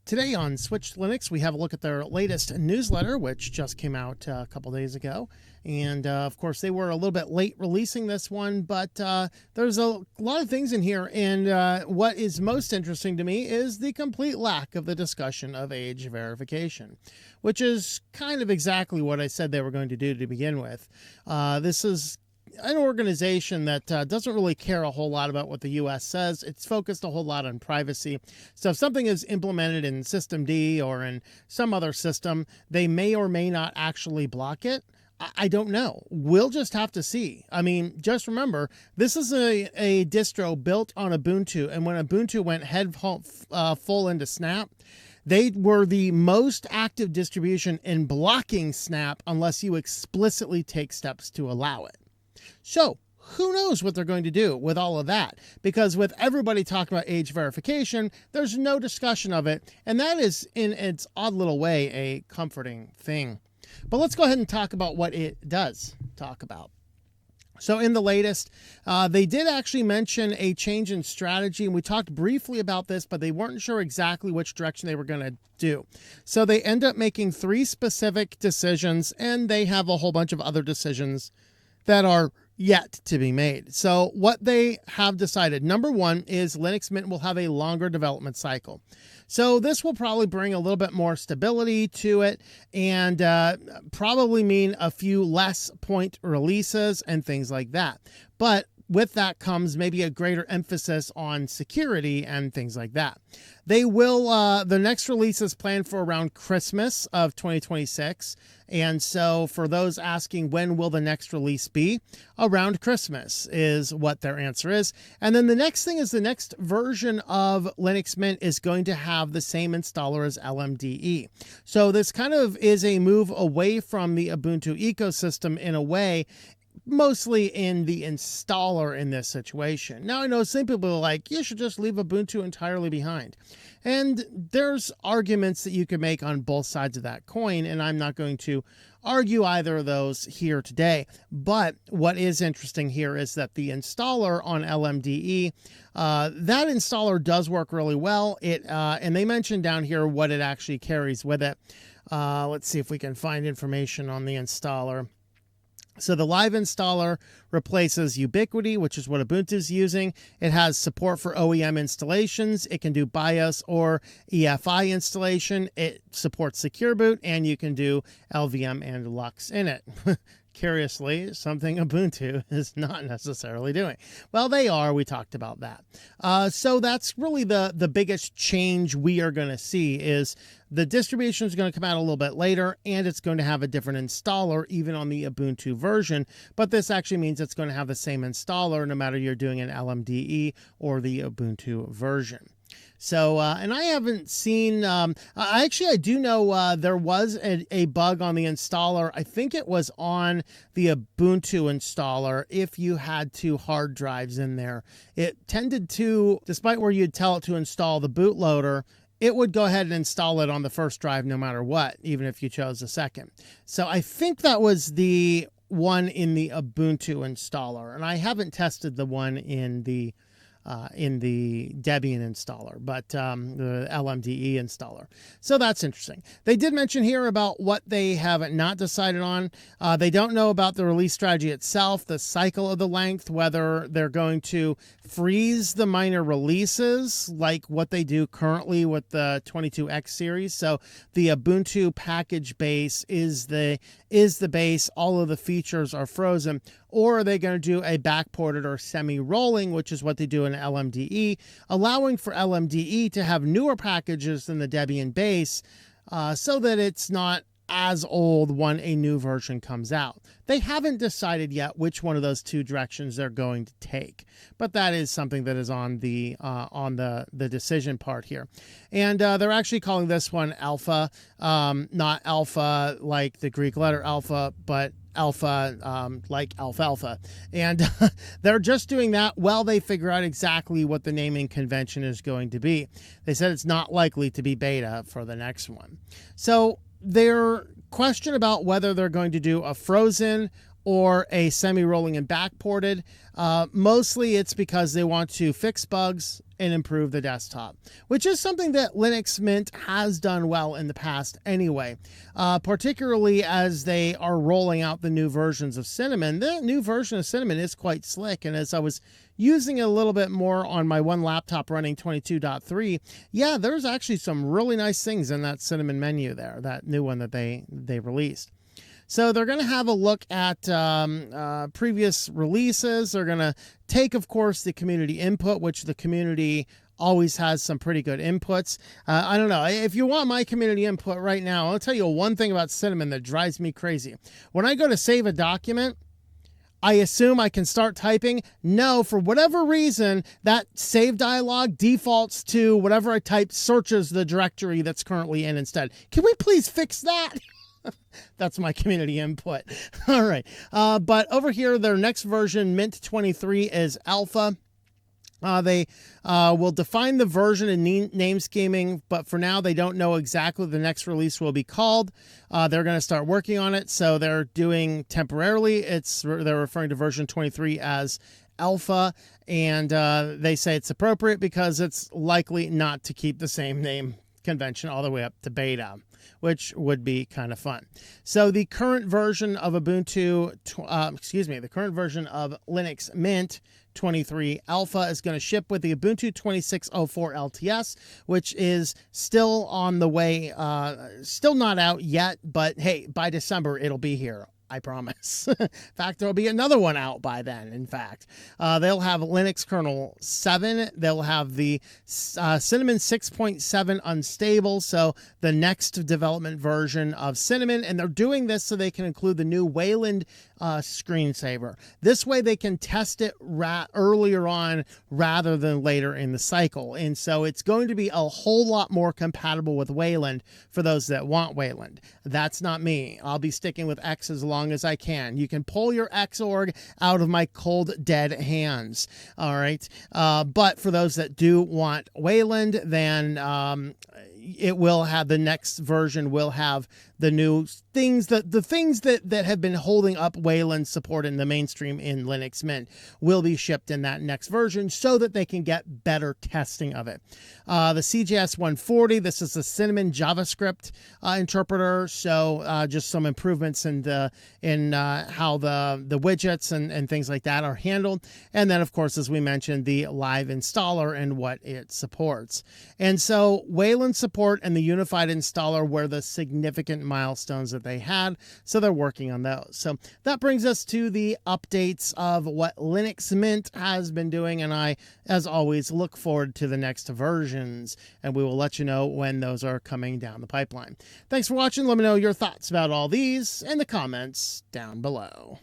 Today on Switched Linux, we have a look at their latest newsletter, which just came out a couple days ago. And of course, they were a little bit late releasing this one, but there's a lot of things in here. And what is most interesting to me is the complete lack of the discussion of age verification, which is kind of exactly what I said they were going to do to begin with. This is an organization that doesn't really care a whole lot about what the U.S. says. It's focused a whole lot on privacy. So if something is implemented in System D or in some other system, they may or may not actually block it. I don't know. We'll just have to see. I mean, just remember, this is a distro built on Ubuntu, and when Ubuntu went full into Snap, they were the most active distribution in blocking Snap unless you explicitly take steps to allow it. So who knows what they're going to do with all of that? Because with everybody talking about age verification, there's no discussion of it. And that is, in its odd little way, a comforting thing. But let's go ahead and talk about what it does talk about. So in the latest, they did actually mention a change in strategy, and we talked briefly about this, but they weren't sure exactly which direction they were going to do. So they end up making 3 specific decisions, and they have a whole bunch of other decisions that are yet to be made. So what they have decided, number 1 is Linux Mint will have a longer development cycle. So this will probably bring a little bit more stability to it and probably mean a few less point releases and things like that. But with that comes maybe a greater emphasis on security and things like that. They will, the next release is planned for around Christmas of 2026. And so for those asking when will the next release be, around Christmas is what their answer is. And then the next thing is the next version of Linux Mint is going to have the same installer as LMDE. So this kind of is a move away from the Ubuntu ecosystem in a way, mostly in the installer in this situation. Now, I know some people are like, you should just leave Ubuntu entirely behind. And there's arguments that you could make on both sides of that coin, and I'm not going to argue either of those here today. But what is interesting here is that the installer on LMDE, that installer does work really well. And they mentioned down here what it actually carries with it. Let's see if we can find information on the installer. So the live installer replaces Ubiquiti, which is what Ubuntu is using. It has support for OEM installations. It can do BIOS or EFI installation. It supports Secure Boot, and you can do LVM and Lux in it. Curiously, something Ubuntu is not necessarily doing. Well, they are. We talked about that. So that's really the biggest change we are going to see is the distribution is going to come out a little bit later, and it's going to have a different installer even on the Ubuntu version. But this actually means it's going to have the same installer no matter you're doing an LMDE or the Ubuntu version. So, and I haven't seen, I do know there was a bug on the installer. I think it was on the Ubuntu installer if you had 2 hard drives in there. It tended to, despite where you'd tell it to install the bootloader, it would go ahead and install it on the first drive no matter what, even if you chose the second. So I think that was the one in the Ubuntu installer, and I haven't tested the one in the Debian installer, but the LMDE installer. So that's interesting. They did mention here about what they have not decided on. They don't know about the release strategy itself, the cycle of the length, whether they're going to freeze the minor releases like what they do currently with the 22X series. So the Ubuntu package base is the base. All of the features are frozen. Or are they going to do a backported or semi-rolling, which is what they do in LMDE, allowing for LMDE to have newer packages than the Debian base so that it's not as old when a new version comes out. They haven't decided yet which one of those 2 directions they're going to take, but that is something that is on the decision part here. And they're actually calling this one Alpha, not Alpha like the Greek letter Alpha, but Alpha, like alfalfa. And they're just doing that while they figure out exactly what the naming convention is going to be. They said it's not likely to be beta for the next one. So their question about whether they're going to do a frozen or a semi-rolling and backported. Mostly it's because they want to fix bugs and improve the desktop, which is something that Linux Mint has done well in the past anyway, particularly as they are rolling out the new versions of Cinnamon. The new version of Cinnamon is quite slick, and as I was using it a little bit more on my one laptop running 22.3, yeah, there's actually some really nice things in that Cinnamon menu there, that new one that they released. So they're going to have a look at previous releases. They're going to take, of course, the community input, which the community always has some pretty good inputs. I don't know. If you want my community input right now, I'll tell you one thing about Cinnamon that drives me crazy. When I go to save a document, I assume I can start typing. No, for whatever reason, that save dialog defaults to whatever I type searches the directory that's currently in instead. Can we please fix that? That's my community input. All right. But over here, their next version, Mint 23, is Alpha. They will define the version and name scheming, but for now, they don't know exactly what the next release will be called. They're going to start working on it. So they're doing temporarily. They're referring to version 23 as Alpha, and they say it's appropriate because it's likely not to keep the same name convention all the way up to beta, which would be kind of fun. So the current version of the current version of Linux Mint 23 Alpha is going to ship with the Ubuntu 26.04 LTS, which is still on the way, still not out yet, but hey, by December, it'll be here. I promise. In fact, there'll be another one out by then, in fact. They'll have Linux kernel 7. They'll have the Cinnamon 6.7 unstable, so the next development version of Cinnamon. And they're doing this so they can include the new Wayland screensaver. This way they can test it earlier on rather than later in the cycle. And so it's going to be a whole lot more compatible with Wayland for those that want Wayland. That's not me. I'll be sticking with X as long as I can. You can pull your Xorg out of my cold, dead hands. All right. But for those that do want Wayland, then it will have, the next version will have the new things, the things that have been holding up Wayland support in the mainstream in Linux Mint will be shipped in that next version so that they can get better testing of it. The CJS 140, this is the Cinnamon JavaScript interpreter, so just some improvements in how the widgets and things like that are handled. And then, of course, as we mentioned, the live installer and what it supports. And so Wayland support and the unified installer were the significant milestones that they had, so they're working on those. So that brings us to the updates of what Linux Mint has been doing, and I, as always, look forward to the next versions, and we will let you know when those are coming down the pipeline. Thanks for watching. Let me know your thoughts about all these in the comments down below.